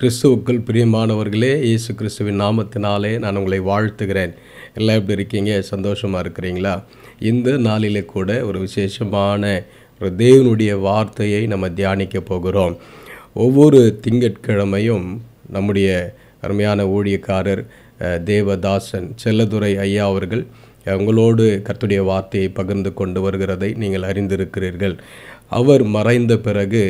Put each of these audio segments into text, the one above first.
கிறிஸ்துவுக்குள் பிரியமானவர்களே, இயேசு கிறிஸ்துவின் நாமத்தினாலே நான் உங்களை வாழ்த்துகிறேன். எல்லாம் எப்படி இருக்கீங்க? சந்தோஷமாக இருக்கிறீங்களா? இந்த நாளிலே கூட ஒரு விசேஷமான ஒரு தேவனுடைய வார்த்தையை நம்ம தியானிக்க போகிறோம். ஒவ்வொரு திங்கட்கிழமையும் நம்முடைய அருமையான ஊழியக்காரர் தேவதாசன் செல்லதுரை ஐயா அவர்கள் உங்களோடு கர்த்தருடைய வார்த்தையை பகிர்ந்து கொண்டு வருகிறதை நீங்கள் அறிந்திருக்கிறீர்கள். அவர் மறைந்த பிறகு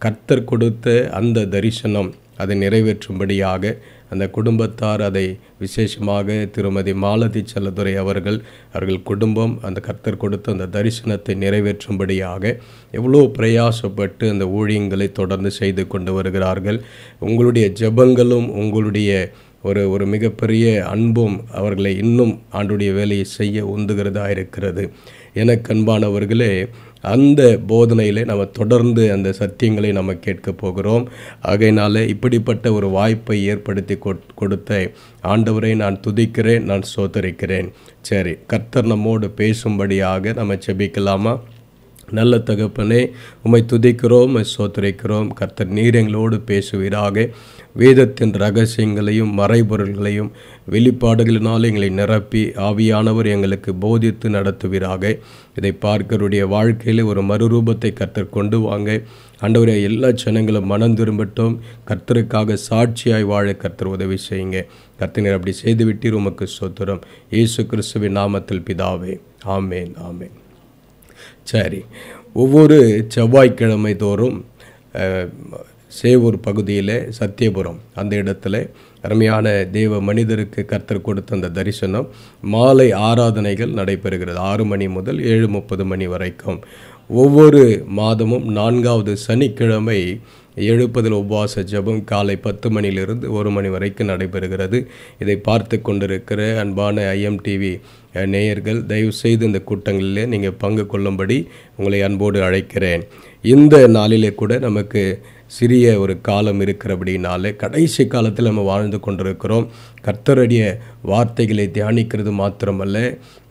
கர்த்தர் கொடுத்த அந்த தரிசனம் அதை நிறைவேற்றும்படியாக அந்த குடும்பத்தார், அதை விசேஷமாக திருமதி மாலதி செல்லதுரை அவர்கள் குடும்பம் அந்த கர்த்தர் கொடுத்த அந்த தரிசனத்தை நிறைவேற்றும்படியாக எவ்வளோ பிரயாசப்பட்டு அந்த ஊழியங்களை தொடர்ந்து செய்து கொண்டு வருகிறார்கள். உங்களுடைய ஜெபங்களும் உங்களுடைய ஒரு மிகப்பெரிய அன்பும் அவர்களை இன்னும் ஆண்டுடைய வேலையை செய்ய உந்துகிறதா இருக்கிறது. எனக்கு அன்பானவர்களே, அந்த போதனையிலே நம்ம தொடர்ந்து அந்த சத்தியங்களை நம்ம கேட்க போகிறோம். ஆகையினால இப்படிப்பட்ட ஒரு வாய்ப்பை ஏற்படுத்தி கொடுத்த ஆண்டவரை நான் துதிக்கிறேன், நான் ஸ்தோத்தரிக்கிறேன். சரி, கர்த்தர் நம்மோடு பேசும்படியாக நம்ம ஜெபிக்கலாமா? நல்ல தகப்பனே, உம்மை துதிக்கிறோம், உம்மை ஸ்தோத்திரிக்கிறோம். கர்த்தர் நீர் எங்களோடு பேசுவீராக. வேதத்தின் ரகசியங்களையும் மறைபொருள்களையும் வெளிப்பாடுகளினால் எங்களை நிரப்பி ஆவியானவர் எங்களுக்கு போதித்து நடத்துவீராக. இதை பார்க்கருடைய வாழ்க்கையில் ஒரு மறுரூபத்தை கர்த்தர் கொண்டு வாங்க. ஆண்டவரே, எல்லா ஜனங்களும் மனம் திரும்பட்டும். கர்த்தருக்காக சாட்சியாய் வாழ கர்த்தர் உதவி செய்யுங்க. கர்த்தர் அப்படி செய்துவிட்டீர், உமக்கு ஸ்தோத்திரம். இயேசு கிறிஸ்துவின் நாமத்தில் பிதாவே, ஆமேன், ஆமேன். சரி, ஒவ்வொரு செவ்வாய்க்கிழமை தோறும் சேவூர் பகுதியில் சத்தியபுரம் அந்த இடத்துல அருமையான தேவ மனிதருக்கு கர்த்தர் கொடுத்த அந்த தரிசனம் மாலை ஆராதனைகள் நடைபெறுகிறது. 6 மணி முதல் 7:30 மணி வரைக்கும். ஒவ்வொரு மாதமும் 4வது சனிக்கிழமை எழுப்புதல் உபவாச ஜெபம் காலை 10 மணியிலிருந்து 1 மணி வரைக்கும் நடைபெறுகிறது. இதை பார்த்து கொண்டிருக்கிற அன்பான IMTV நேயர்கள், தயவுசெய்து இந்த கூட்டங்களிலே நீங்கள் பங்கு கொள்ளும்படி உங்களை அன்போடு அழைக்கிறேன். இந்த நாளிலே கூட நமக்கு சிறிய ஒரு காலம் இருக்கிறபடினாலே கடைசி காலத்தில் நம்ம வாழ்ந்து கொண்டிருக்கிறோம். கர்த்தருடைய வார்த்தைகளை தியானிக்கிறது மாத்திரமல்ல,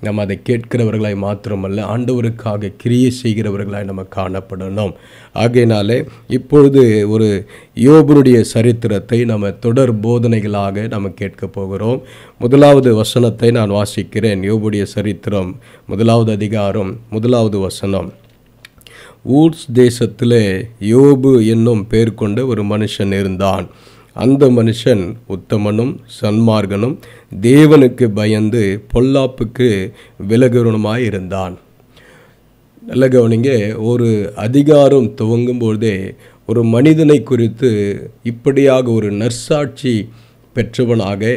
நம்ம அதை கேட்கிறவர்களாய் மாத்திரமல்ல, ஆண்டவருக்காக கிரியை செய்கிறவர்களாய் நம்ம காணப்படணும். ஆகையினாலே இப்பொழுது ஒரு யோபுடைய சரித்திரத்தை நம்ம தொடர் போதனைகளாக நம்ம கேட்க போகிறோம். 1வது வசனத்தை நான் வாசிக்கிறேன். யோபுடைய சரித்திரம் 1வது அதிகாரம் 1வது வசனம். ஊர்ஸ் தேசத்திலே யோபு என்னும் பேர் கொண்ட ஒரு மனுஷன் இருந்தான். அந்த மனுஷன் உத்தமனும் சன்மார்கனும் தேவனுக்கு பயந்து பொல்லாப்புக்கு விலகுறவனுமாய் இருந்தான். நல்ல கவனிங்க, ஒரு அதிகாரம் துவங்கும்போதே ஒரு மனிதனை குறித்து இப்படியாக ஒரு நற்சாட்சி பெற்றவனாக,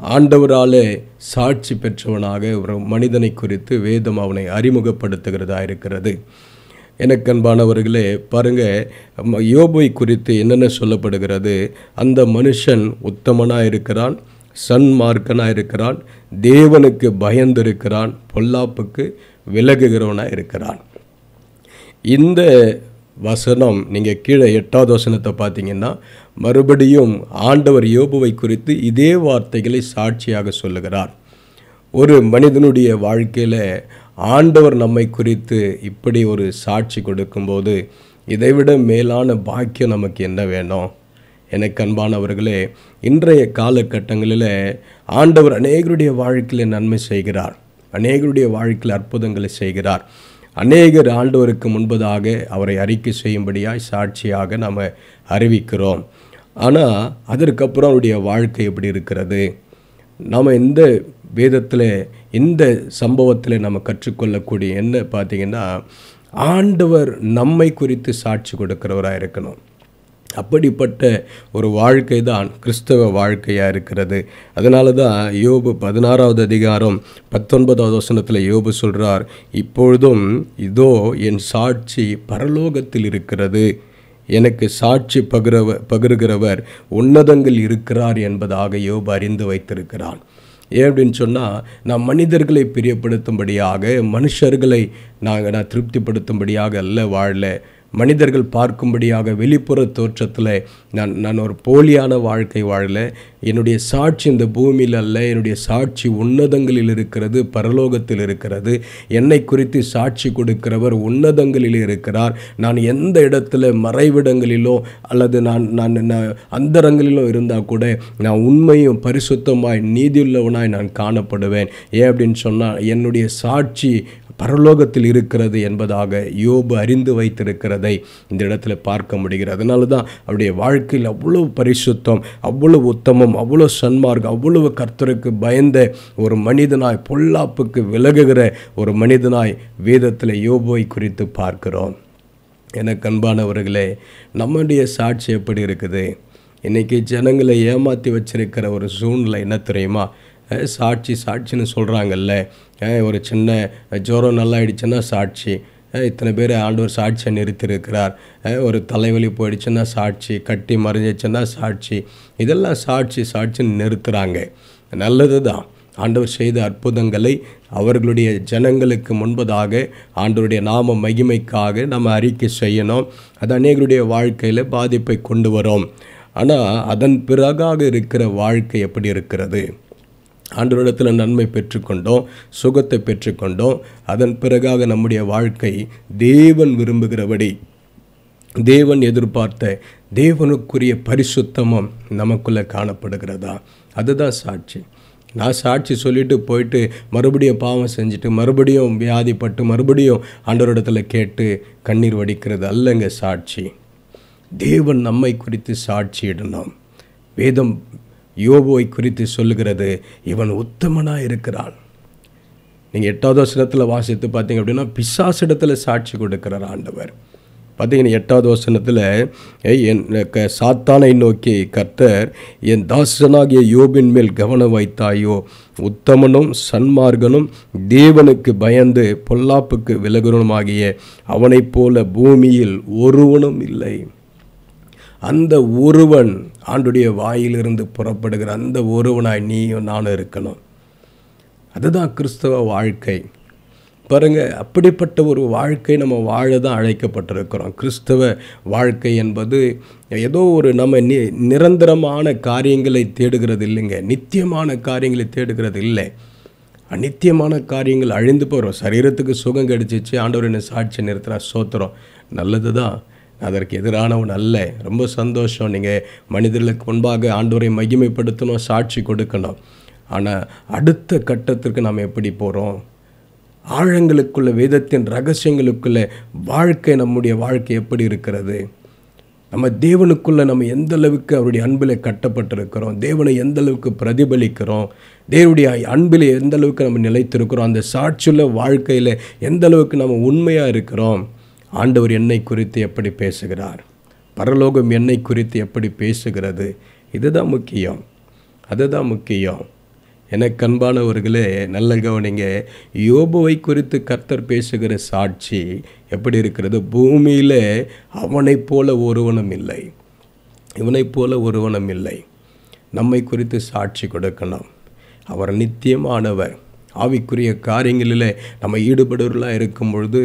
ஆண்டவராலே சாட்சி பெற்றவனாக ஒரு மனிதனை குறித்து வேதம் அவனை அறிமுகப்படுத்துகிறதா இருக்கிறது. எனக்கு அன்பானவர்களே, பாருங்கள், யோபை குறித்து என்னென்ன சொல்லப்படுகிறது. அந்த மனுஷன் உத்தமனாக இருக்கிறான், சன்மார்க்கனாக இருக்கிறான், தேவனுக்கு பயந்திருக்கிறான், பொல்லாப்புக்கு விலகுகிறவனாக இருக்கிறான். இந்த வசனம் நீங்கள் கீழே 8வது வசனத்தை பார்த்தீங்கன்னா மறுபடியும் ஆண்டவர் யோபுவை குறித்து இதே வார்த்தைகளை சாட்சியாக சொல்லுகிறார். ஒரு மனிதனுடைய வாழ்க்கையில் ஆண்டவர் நம்மை குறித்து இப்படி ஒரு சாட்சி கொடுக்கும்போது இதைவிட மேலான பாக்கியம் நமக்கு என்ன வேணும்? எனக்கு அன்பானவர்களே, இன்றைய காலகட்டங்களில் ஆண்டவர் அநேகருடைய வாழ்க்கையில் நன்மை செய்கிறார், அநேகருடைய வாழ்க்கையில் அற்புதங்களை செய்கிறார். அநேகர் ஆண்டவருக்கு முன்பதாக அவரை அறிக்கை செய்யும்படியாய் சாட்சியாக நாம் அறிவிக்கிறோம். ஆனால் அதற்கப்புறம் அவருடைய வாழ்க்கை எப்படி இருக்கிறது? நாம் இந்த வேதத்தில் இந்த சம்பவத்தில் நம்ம கற்றுக்கொள்ளக்கூடிய என்ன பார்த்திங்கன்னா, ஆண்டவர் நம்மை குறித்து சாட்சி கொடுக்கிறவராக இருக்கணும். அப்படிப்பட்ட ஒரு வாழ்க்கை தான் கிறிஸ்தவ வாழ்க்கையாக இருக்கிறது. அதனால தான் யோபு 16வது அதிகாரம் 19வது வசனத்தில் யோபு சொல்கிறார், இப்பொழுதும் இதோ என் சாட்சி பரலோகத்தில் இருக்கிறது, எனக்கு சாட்சி பகிர்கிறவர் உன்னதங்கள் இருக்கிறார் என்பதாக யோபு அறிந்து வைத்திருக்கிறான். ஏன் அப்படின்னு சொன்னால், நான் மனிதர்களை பிரியப்படுத்தும்படியாக, மனுஷர்களை நான் திருப்திப்படுத்தும்படியாக அல்ல வாழல, மனிதர்கள் பார்க்கும்படியாக வெளிப்புற தோற்றத்தில் நான் ஒரு போலியான வாழ்க்கை வாழல. என்னுடைய சாட்சி இந்த பூமியில் அல்ல, என்னுடைய சாட்சி உன்னதங்களில் இருக்கிறது, பரலோகத்தில் இருக்கிறது. என்னை குறித்து சாட்சி கொடுக்கிறவர் உன்னதங்களில் இருக்கிறார். நான் எந்த இடத்துல மறைவிடங்களிலோ அல்லது நான் அந்தரங்களிலோ இருந்தால் கூட நான் உண்மையும் பரிசுத்தமாய் நீதியுள்ளவனாய் நான் காணப்படுவேன். ஏன் அப்படின்னு சொன்னால் என்னுடைய சாட்சி பரலோகத்தில் இருக்கிறது என்பதாக யோபு அறிந்து வைத்திருக்கிறதை இந்த இடத்துல பார்க்க முடிகிறது. அதனால தான் அவருடைய வாழ்க்கையில் அவ்வளவு பரிசுத்தம், அவ்வளவு உத்தமம், அவ்வளோ சன்மார்க்கம், அவ்வளவு கர்த்தருக்கு பயந்த ஒரு மனிதனாய், பொல்லாப்புக்கு விலகுகிற ஒரு மனிதனாய் வேதத்தில் யோபுவை குறித்து பார்க்கிறோம். எனக்கு அன்பானவர்களே, நம்முடைய சாட்சி எப்படி இருக்குது? இன்றைக்கி ஜனங்களை ஏமாற்றி வச்சிருக்கிற ஒரு சூழ்நிலை என்ன தெரியுமா? சாட்சின்னு சொல்கிறாங்கல்ல, ஒரு சின்ன ஜுரம் நல்லா ஆயிடுச்சுன்னா சாட்சி, இத்தனை பேர் ஆண்டவர் சாட்சியை நிறுத்தியிருக்கிறார், ஒரு தலைவலி போயிடுச்சுன்னா சாட்சி, கட்டி மறைஞ்சிச்சுன்னா சாட்சி, இதெல்லாம் சாட்சின்னு நிறுத்துகிறாங்க. நல்லது தான். ஆண்டவர் செய்த அற்புதங்களை அவர்களுடைய ஜனங்களுக்கு முன்பதாக ஆண்டவருடைய நாம மகிமைக்காக நம்ம அறிக்கை செய்யணும். அது அநேகருடைய வாழ்க்கையில் பாதிப்பை கொண்டு வரும். ஆனால் அதன் பிறகாக இருக்கிற வாழ்க்கை எப்படி இருக்கிறது? ஆண்டவரிடத்தில் நன்மை பெற்றுக்கொண்டோம், சுகத்தை பெற்றுக்கொண்டோம். அதன் பிறகாக நம்முடைய வாழ்க்கை தேவன் விரும்புகிறபடி, தேவன் எதிர்பார்த்த தேவனுக்குரிய பரிசுத்தமும் நமக்குள்ளே காணப்படுகிறதா? அதுதான் சாட்சி. நான் சாட்சி சொல்லிட்டு போயிட்டு மறுபடியும் பாவம் செஞ்சுட்டு மறுபடியும் வியாதிப்பட்டு மறுபடியும் ஆண்டவரிடத்தில் கேட்டு கண்ணீர் வடிக்கிறது அல்லங்க சாட்சி. தேவன் நம்மை குறித்து சாட்சியிடணும். வேதம் யோபுவை குறித்து சொல்லுகிறது, இவன் உத்தமனாக இருக்கிறான். நீங்கள் 8வது வசனத்தில் வாசித்து பார்த்தீங்க அப்படின்னா பிசாசிடத்தில் சாட்சி கொடுக்கிறார் ஆண்டவர். பார்த்தீங்கன்னா 8வது வசனத்தில் சாத்தானை நோக்கி கர்த்தர், என் தாசனாகிய யோபின் மேல் கவனம் வைத்தாயோ, உத்தமனும் சன்மார்கனும் தேவனுக்கு பயந்து பொல்லாப்புக்கு விலகுனமாகிய அவனைப் போல பூமியில் ஒருவனும் இல்லை. அந்த ஒருவன், ஆண்டுடைய வாயிலிருந்து புறப்படுகிற அந்த ஒருவனாய் நீயும் நானும் இருக்கணும். அதுதான் கிறிஸ்தவ வாழ்க்கை. பாருங்கள், அப்படிப்பட்ட ஒரு வாழ்க்கை நம்ம வாழ தான் அழைக்கப்பட்டிருக்கிறோம். கிறிஸ்தவ வாழ்க்கை என்பது ஏதோ ஒரு நம்ம நிரந்தரமான காரியங்களை தேடுகிறது இல்லைங்க, நித்தியமான காரியங்களை தேடுகிறது இல்லை. அநித்தியமான காரியங்கள் அழிந்து போகிறோம். சரீரத்துக்கு சுகம் கிடைச்சிச்சு, ஆண்டவர் என்ன சாட்சி நிறுத்தினா சோத்திரம், நல்லது தான், அதற்கு எதிரானவன் அல்ல. ரொம்ப சந்தோஷம். நீங்கள் மனிதர்களுக்கு முன்பாக ஆண்டவரை மகிமைப்படுத்தணும், சாட்சி கொடுக்கணும். ஆனால் அடுத்த கட்டத்திற்கு நாம் எப்படி போகிறோம்? ஆழங்களுக்குள்ள, வேதத்தின் ரகசியங்களுக்குள்ள வாழ்க்கை, நம்முடைய வாழ்க்கை எப்படி இருக்கிறது? நம்ம தேவனுக்குள்ளே நம்ம எந்த அளவுக்கு அவருடைய அன்பில் கட்டப்பட்டிருக்கிறோம், தேவனை எந்த அளவுக்கு பிரதிபலிக்கிறோம், தேவனுடைய அன்பில் எந்த அளவுக்கு நம்ம நிலைத்திருக்கிறோம், அந்த சாட்சியுள்ள வாழ்க்கையில் எந்த அளவுக்கு நம்ம உண்மையாக இருக்கிறோம். ஆண்டவர் என்னை குறித்து எப்படி பேசுகிறார், பரலோகம் என்னை குறித்து எப்படி பேசுகிறது, இதுதான் முக்கியம். அதுதான் முக்கியம். எனக்கு அன்பானவர்களே, நல்ல கவனிங்க. யோபுவை குறித்து கர்த்தர் பேசுகிற சாட்சி எப்படி இருக்கிறது? பூமியில் அவனைப் போல ஒருவனும் இல்லை, இவனைப் போல ஒருவனும் இல்லை. நம்மை குறித்து சாட்சி கொடுக்கணும். அவர் நித்தியமானவர். ஆவிக்குரிய காரியங்களில் நம்ம ஈடுபடுவர்களாக இருக்கும் பொழுது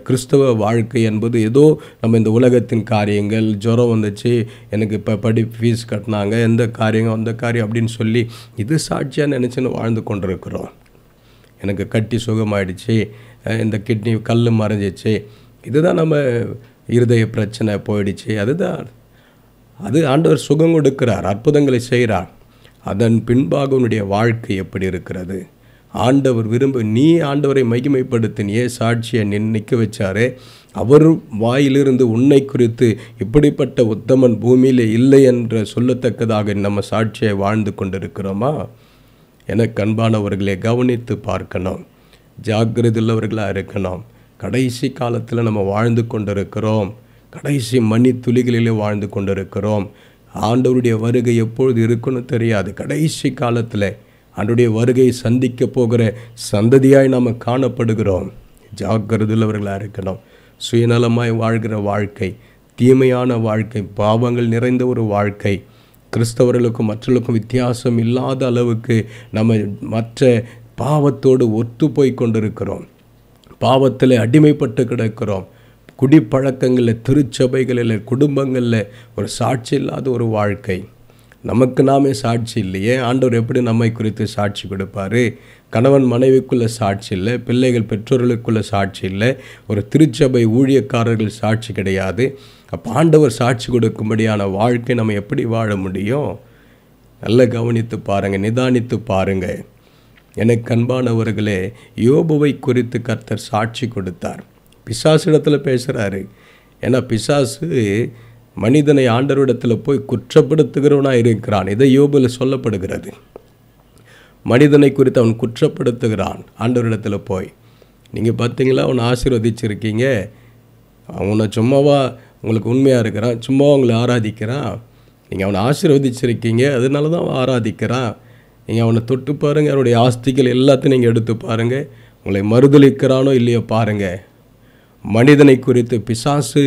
கிறிஸ்தவ வாழ்க்கை என்பது ஏதோ நம்ம இந்த உலகத்தின் காரியங்கள், ஜுரம் வந்துச்சு, எனக்கு இப்போ ஃபீஸ் கட்டினாங்க, எந்த காரியங்க அந்த காரியம் அப்படின்னு சொல்லி இது சாட்சியாக நினச்சின்னு வாழ்ந்து கொண்டிருக்கிறோம். எனக்கு கட்டி சுகமாயிடுச்சு, இந்த கிட்னி கல் மறைஞ்சிச்சு, இதுதான் நம்ம இருதய பிரச்சனை போயிடுச்சு, அதுதான். அது ஆண்டவர் சுகம் கொடுக்கிறார், அற்புதங்களை செய்கிறார். அதன் பின்பாக உன்னுடைய வாழ்க்கை எப்படி இருக்கிறது? ஆண்டவர் நீ ஆண்டவரை மகிமைப்படுத்தினியே, சாட்சியை நிற்க வச்சாரே, அவர் வாயிலிருந்து உன்னை குறித்து இப்படிப்பட்ட உத்தமன் பூமியில் இல்லை என்று சொல்லத்தக்கதாக நம்ம சாட்சியை வாழ்ந்து கொண்டிருக்கிறோமா? எனக்கு அன்பானவர்களை கவனித்து பார்க்கணும், ஜாக்கிரதையுள்ளவர்களாக இருக்கணும். கடைசி காலத்தில் நம்ம வாழ்ந்து கொண்டிருக்கிறோம், கடைசி மணி துளிகளிலே வாழ்ந்து கொண்டிருக்கிறோம். ஆண்டவருடைய வருகை எப்பொழுது இருக்குன்னு தெரியாது. கடைசி காலத்தில் ஆண்டவருடைய வருகையை சந்திக்க போகிற சந்ததியாய் நாம் காணப்படுகிறோம். ஜாக்கிரதையுள்ளவர்களாக இருக்கணும். சுயநலமாய் வாழ்கிற வாழ்க்கை, தீமையான வாழ்க்கை, பாவங்கள் நிறைந்த ஒரு வாழ்க்கை, கிறிஸ்தவர்களுக்கும் மற்றவர்களுக்கும் வித்தியாசம் இல்லாத அளவுக்கு நம்ம மற்ற பாவத்தோடு ஒத்து போய் கொண்டிருக்கிறோம். பாவத்தில் அடிமைப்பட்டு கிடக்கிறோம். குடிப்பழக்கங்களில், திருச்சபைகளில், குடும்பங்களில் ஒரு சாட்சி இல்லாத ஒரு வாழ்க்கை. நமக்கு நாமே சாட்சி இல்லையே. ஆண்டவர் எப்படி நம்மை குறித்து சாட்சி கொடுப்பார்? கணவன் மனைவிக்குள்ள சாட்சி இல்லை, பிள்ளைகள் பெற்றோர்களுக்குள்ள சாட்சி இல்லை, ஒரு திருச்சபை ஊழியக்காரர்கள் சாட்சி கிடையாது. அப்போ ஆண்டவர் சாட்சி கொடுக்கும்படியான வாழ்க்கை நம்ம எப்படி வாழ முடியும்? நல்ல கவனித்து பாருங்கள், நிதானித்து பாருங்கள். எனக்கு அன்பானவர்களே, யோபுவை குறித்து கர்த்தர் சாட்சி கொடுத்தார். பிசாசிடத்தில் பேசுகிறாரு. ஏன்னா பிசாசு மனிதனை ஆண்டவரிடத்தில் போய் குற்றப்படுத்துகிறவனாக இருக்கிறான். இதை யோபுவில் சொல்லப்படுகிறது. மனிதனை குறித்து அவன் குற்றப்படுத்துகிறான் ஆண்டவரிடத்தில் போய். நீங்கள் பார்த்தீங்களா, அவனை ஆசீர்வதிச்சிருக்கீங்க, அவனை சும்மாவா உங்களுக்கு உண்மையாக இருக்கிறான், சும்மாவா உங்களை ஆராதிக்கிறான். நீங்கள் அவனை ஆசீர்வதிச்சிருக்கீங்க, அதனால தான் அவன் ஆராதிக்கிறான். நீங்கள் அவனை தொட்டு பாருங்கள், அவனுடைய ஆஸ்திகள் எல்லாத்தையும் நீங்கள் எடுத்து பாருங்கள், உங்களை மறுதலிக்கிறானோ இல்லையோ பாருங்கள். மனிதனை குறித்து பிசாசு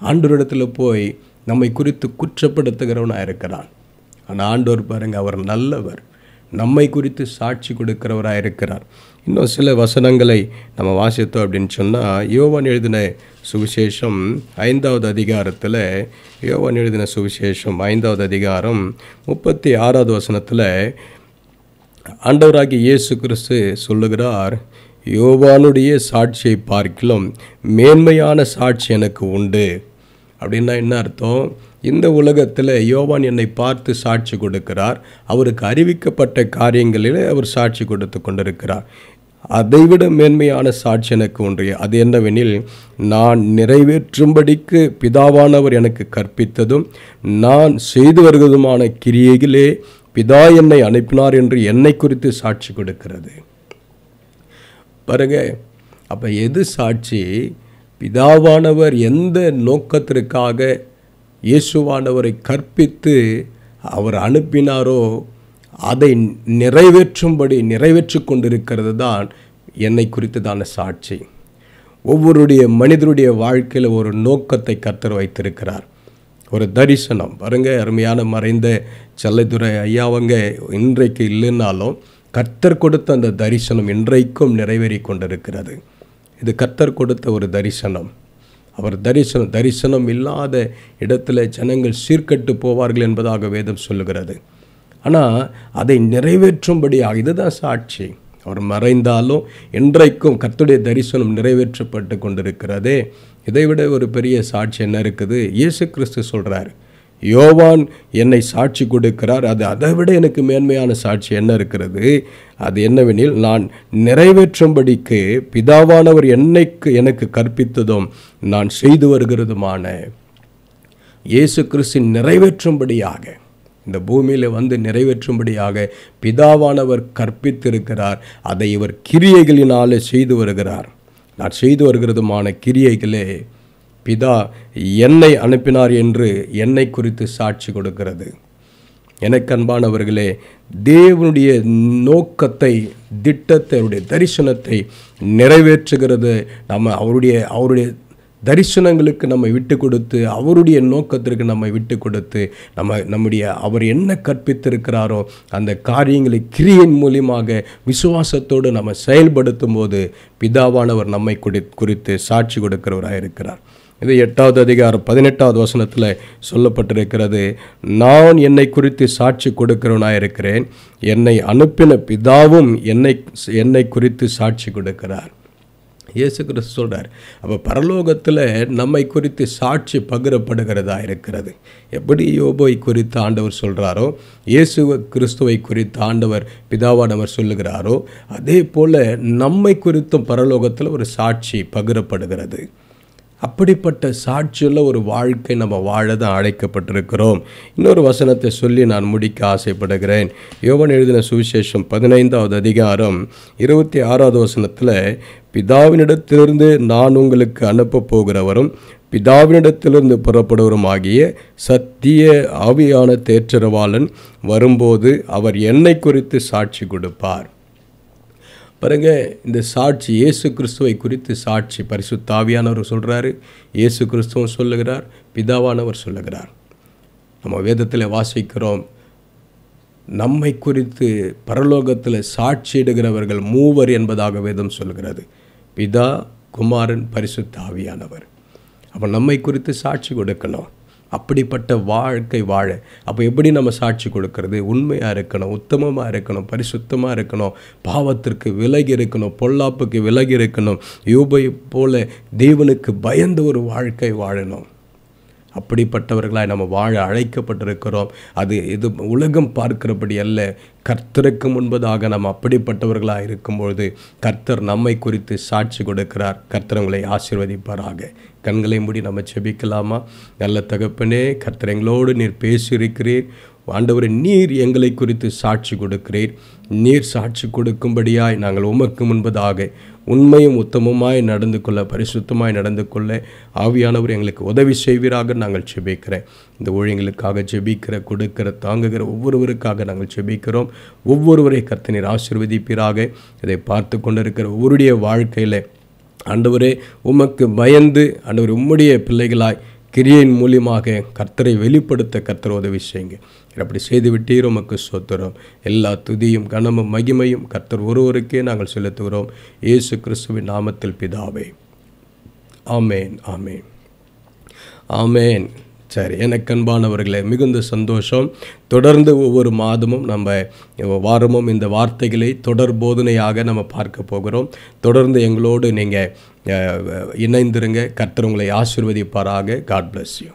ஆண்டவரிடத்தில் போய் நம்மை குறித்து குற்றப்படுத்துகிறவனாக இருக்கிறான். ஆனால் ஆண்டவர் பாருங்கள், அவர் நல்லவர், நம்மை குறித்து சாட்சி கொடுக்கிறவராக இருக்கிறார். இன்னும் சில வசனங்களை நம்ம வாசித்தோம் அப்படின்னு சொன்னால், யோவான் எழுதின சுவிசேஷம் 5வது அதிகாரத்தில், யோவான் எழுதின சுவிசேஷம் 5வது அதிகாரம் 36வது வசனத்தில் ஆண்டவராகிய இயேசு கிறிஸ்து சொல்லுகிறார், யோவானுடைய சாட்சியை பார்க்கிலும் மேன்மையான சாட்சி எனக்கு உண்டு. அப்படின்னா என்ன அர்த்தம்? இந்த உலகத்தில் யோவான் என்னை பார்த்து சாட்சி கொடுக்கிறார், அவருக்கு அறிவிக்கப்பட்ட காரியங்களில் அவர் சாட்சி கொடுத்து கொண்டிருக்கிறார். அதைவிட மேன்மையான சாட்சி எனக்கு உண்டு. அது என்னவெனில், நான் நிறைவேற்றும்படிக்கு பிதாவானவர் எனக்கு கற்பித்ததும் நான் செய்து வருவதுமான கிரியைகளே பிதா என்னை அனுப்பினார் என்று என்னை குறித்து சாட்சி கொடுக்கிறது. பாருங்க, அப்போ எது சாட்சி? பிதாவானவர் எந்த நோக்கத்திற்காக இயேசுவானவரை கற்பித்து அவர் அனுப்பினாரோ அதை நிறைவேற்றி கொண்டிருக்கிறது தான் என்னை குறித்ததான சாட்சி. ஒவ்வொருடைய மனிதருடைய வாழ்க்கையில் ஒரு நோக்கத்தை கர்த்தர் வைத்திருக்கிறார், ஒரு தரிசனம். பாருங்க, அருமையான மறைந்த செல்லதுரை ஐயாவங்க இன்றைக்கு இல்லைன்னாலும் கர்த்தர் கொடுத்த அந்த தரிசனம் இன்றைக்கும் நிறைவேறி கொண்டிருக்கிறது. இது கர்த்தர் கொடுத்த ஒரு தரிசனம். அவர் தரிசனம் இல்லாத இடத்துல ஜனங்கள் சீர்கட்டு போவார்கள் என்பதாக வேதம் சொல்லுகிறது. ஆனால் அதை நிறைவேற்றும்படியாக இதுதான் சாட்சி. அவர் மறைந்தாலும் இன்றைக்கும் கர்த்தருடைய தரிசனம் நிறைவேற்றப்பட்டு கொண்டிருக்கிறதே. இதைவிட ஒரு பெரிய சாட்சி என்ன இருக்குது? இயேசு கிறிஸ்து சொல்கிறார், யோவான் என்னை சாட்சி கொடுக்கிறார், அது அதை விட எனக்கு மேன்மையான சாட்சி என்ன இருக்கிறது? அது என்னவெனில், நான் நிறைவேற்றும்படிக்கு பிதாவானவர் எனக்கு கற்பித்ததும் நான் செய்து வருகிறதுமான இயேசு கிறிஸ்து நிறைவேற்றும்படியாக, இந்த பூமியில் வந்து நிறைவேற்றும்படியாக பிதாவானவர் கற்பித்திருக்கிறார். அதை இவர் கிரியைகளினாலே செய்து வருகிறார். நான் செய்து வருகிறதுமான கிரியைகளே பிதா என்னை அனுப்பினார் என்று என்னை குறித்து சாட்சி கொடுக்கிறது. எனக்கு அன்பானவர்களே, தேவனுடைய நோக்கத்தை, திட்டத்தை, அவருடைய தரிசனத்தை நிறைவேற்றுகிறது நம்ம அவருடைய தரிசனங்களுக்கு நம்மை விட்டு கொடுத்து, அவருடைய நோக்கத்திற்கு நம்மை விட்டு கொடுத்து, அவர் என்ன கற்பித்திருக்கிறாரோ அந்த காரியங்களை கிரியின் மூலியமாக விசுவாசத்தோடு நம்ம செயல்படுத்தும் போது பிதாவானவர் நம்மை குறித்து சாட்சி கொடுக்கிறவராக இருக்கிறார். இது 8வது அதிகாரம் 18வது வசனத்தில் சொல்லப்பட்டிருக்கிறது, நான் என்னை குறித்து சாட்சி கொடுக்கிறவனாக இருக்கிறேன், என்னை அனுப்பின பிதாவும் என்னை குறித்து சாட்சி கொடுக்கிறார். இயேசு கிறிஸ்து சொல்கிறார். அப்போ பரலோகத்தில் நம்மை குறித்து சாட்சி பகிரப்படுகிறதா இருக்கிறது. எப்படி யோபுவை குறித்து ஆண்டவர் சொல்கிறாரோ, இயேசு கிறிஸ்துவை குறித்து ஆண்டவர் பிதாவானவர் சொல்லுகிறாரோ, அதே போல் நம்மை குறித்தும் பரலோகத்தில் ஒரு சாட்சி பகிரப்படுகிறது. அப்படிப்பட்ட சாட்சியுள்ள ஒரு வாழ்க்கை நம்ம வாழ தான் அழைக்கப்பட்டிருக்கிறோம். இன்னொரு வசனத்தை சொல்லி நான் முடிக்க ஆசைப்படுகிறேன். யோவான் எழுதின சுவிசேஷம் 15வது அதிகாரம் 26வது வசனத்தில், பிதாவினிடத்திலிருந்து நான் உங்களுக்கு அனுப்ப போகிறவரும் பிதாவினிடத்திலிருந்து புறப்படுவரும் ஆகிய சத்திய ஆவியான தேற்றரவாளன் வரும்போது அவர் என்னை குறித்து சாட்சி கொடுப்பார். பாருங்க, இந்த சாட்சி இயேசு கிறிஸ்துவை குறித்து சாட்சி பரிசுத்த ஆவியானவர் சொல்கிறாரு, இயேசு கிறிஸ்துவும் சொல்லுகிறார், பிதாவானவர் சொல்லுகிறார். நம்ம வேதத்தில் வாசிக்கிறோம், நம்மை குறித்து பரலோகத்தில் சாட்சியிடுகிறவர்கள் 3 என்பதாக வேதம் சொல்கிறது. பிதா, குமாரன், பரிசுத்த ஆவியானவர். அப்போ நம்மை குறித்து சாட்சி கொடுக்கணும். அப்படிப்பட்ட வாழ்க்கை வாழ அப்போ எப்படி நம்ம சாட்சி கொடுக்கறது? உண்மையாக இருக்கணும், உத்தமமாக இருக்கணும், பரிசுத்தமாக இருக்கணும், பாவத்திற்கு விலகி இருக்கணும், பொல்லாப்புக்கு விலகி இருக்கணும், யோபை போல தேவனுக்கு பயந்த ஒரு வாழ்க்கை வாழணும். அப்படிப்பட்டவர்களாய் நம்ம வாழ அழைக்கப்பட்டிருக்கிறோம். இது உலகம் பார்க்கிறபடி அல்ல, கர்த்தருக்கு முன்பதாக நம்ம அப்படிப்பட்டவர்களாக இருக்கும்பொழுது கர்த்தர் நம்மை குறித்து சாட்சி கொடுக்கிறார். கர்த்தர் உங்களை ஆசீர்வதிப்பாராக. கண்களை மூடி நம்ம செபிக்கலாமா? நல்ல தகப்பனே, கர்த்தர் எங்களோடு நீர் பேசியிருக்கிறீர். ஆண்டவரே, நீர் எங்களை குறித்து சாட்சி கொடுக்கிறீர். நீர் சாட்சி கொடுக்கும்படியாய் நாங்கள் உமக்கு முன்பதாக உண்மையும் உத்தமமாய் நடந்து கொள்ள, பரிசுத்தமாய் நடந்து கொள்ள ஆவியானவர் எங்களுக்கு உதவி செய்வீராக நாங்கள் செபிக்கிறேன். இந்த ஊழியங்களுக்காக ஜெபிக்கிற, கொடுக்கிற, தாங்குகிற ஒவ்வொருவருக்காக நாங்கள் ஜெபிக்கிறோம். ஒவ்வொருவரை கர்த்தர் நீர் ஆசீர்வதிப்பீராக. இதை பார்த்து கொண்டிருக்கிற ஒவ்வொருடைய வாழ்க்கையில் ஆண்டவரே உமக்கு பயந்து ஆண்டவர் உம்முடைய பிள்ளைகளாய் கிரியின் மூலியமாக கர்த்தரை வெளிப்படுத்த கர்த்தர் உதவி செய்யுங்க. அப்படி செய்து விட்டீர், உமக்கு ஸ்தோத்திரம். எல்லா துதியும் கனமும் மகிமையும் கர்த்தர் ஒருவருக்கே நாங்கள் செலுத்துகிறோம். இயேசு கிறிஸ்துவின் நாமத்தில் பிதாவே, ஆமேன், ஆமேன், ஆமேன். சரி, எனக்கு அன்பானவர்களே, மிகுந்த சந்தோஷம். தொடர்ந்து ஒவ்வொரு மாதமும் நம்ம வாரமும் இந்த வார்த்தைகளை தொடர் போதனையாக நம்ம பார்க்க போகிறோம். தொடர்ந்து எங்களோடு நீங்கள் இணைந்திருங்க. கர்த்தர் உங்களை ஆசீர்வதிப்பாராக. God bless you.